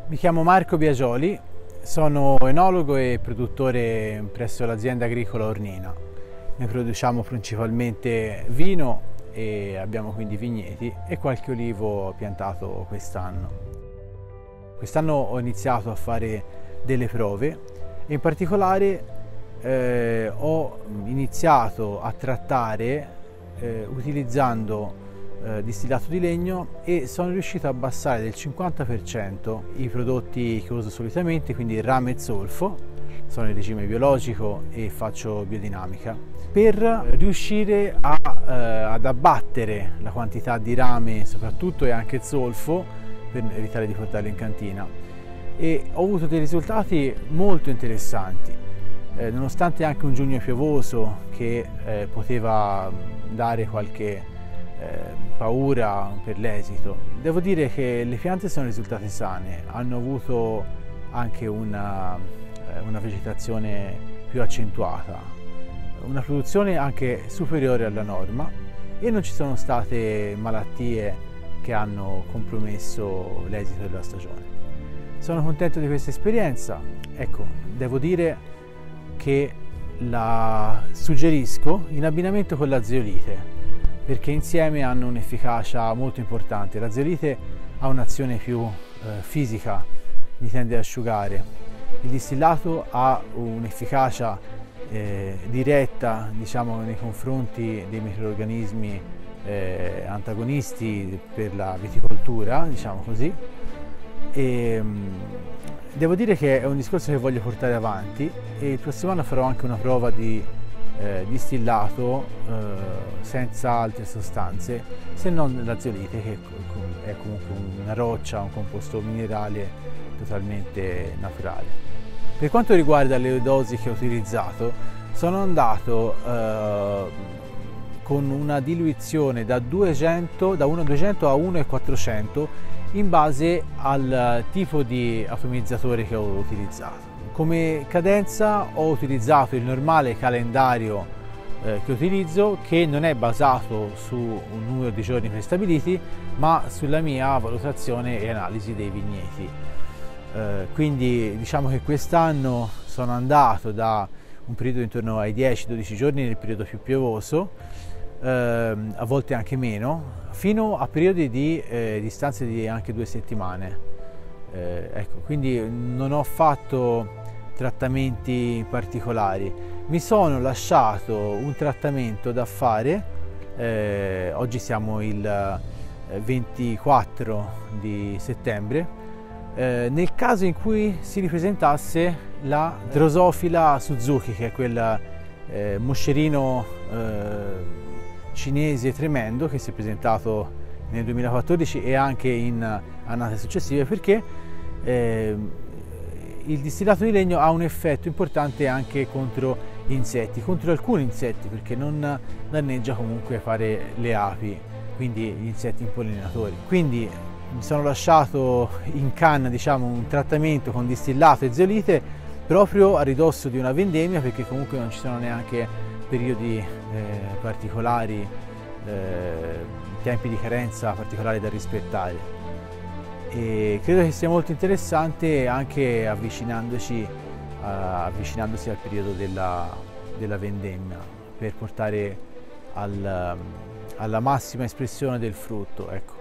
Mi chiamo Marco Biagioli, sono enologo e produttore presso l'azienda agricola Ornina. Ne produciamo principalmente vino e abbiamo quindi vigneti e qualche olivo piantato quest'anno. Quest'anno ho iniziato a fare delle prove e in particolare ho iniziato a trattare utilizzando distillato di legno e sono riuscito a abbassare del 50% i prodotti che uso solitamente, quindi rame e zolfo, sono in regime biologico e faccio biodinamica, per riuscire ad abbattere la quantità di rame soprattutto e anche zolfo per evitare di portarlo in cantina, e ho avuto dei risultati molto interessanti, nonostante anche un giugno piovoso che poteva dare qualche paura per l'esito. Devo dire che le piante sono risultate sane, hanno avuto anche una vegetazione più accentuata, una produzione anche superiore alla norma e non ci sono state malattie che hanno compromesso l'esito della stagione. Sono contento di questa esperienza, ecco, devo dire che la suggerisco in abbinamento con la zeolite, perché insieme hanno un'efficacia molto importante. La zeolite ha un'azione più fisica, mi tende ad asciugare. Il distillato ha un'efficacia diretta, diciamo, nei confronti dei microrganismi antagonisti per la viticoltura, diciamo così. E devo dire che è un discorso che voglio portare avanti e il prossimo anno farò anche una prova di distillato senza altre sostanze, se non la zeolite, che è comunque una roccia, un composto minerale totalmente naturale. Per quanto riguarda le dosi che ho utilizzato, sono andato con una diluizione da 1,200 a 1,400 in base al tipo di atomizzatore che ho utilizzato. Come cadenza ho utilizzato il normale calendario che utilizzo, che non è basato su un numero di giorni prestabiliti, ma sulla mia valutazione e analisi dei vigneti. Quindi diciamo che quest'anno sono andato da un periodo intorno ai 10-12 giorni nel periodo più piovoso, a volte anche meno, fino a periodi di distanze di anche 2 settimane. Ecco, quindi non ho fatto trattamenti particolari. Mi sono lasciato un trattamento da fare, oggi siamo il 24 di settembre, nel caso in cui si ripresentasse la Drosophila Suzuki, che è quel moscerino cinese tremendo che si è presentato nel 2014 e anche in annate successive, perché il distillato di legno ha un effetto importante anche contro gli insetti, contro alcuni insetti, perché non danneggia comunque fare le api, quindi gli insetti impollinatori. Quindi mi sono lasciato in canna, diciamo, un trattamento con distillato e zeolite proprio a ridosso di una vendemmia, perché comunque non ci sono neanche periodi particolari, tempi di carenza particolari da rispettare. E credo che sia molto interessante anche avvicinandosi al periodo della vendemmia, per portare alla massima espressione del frutto, ecco.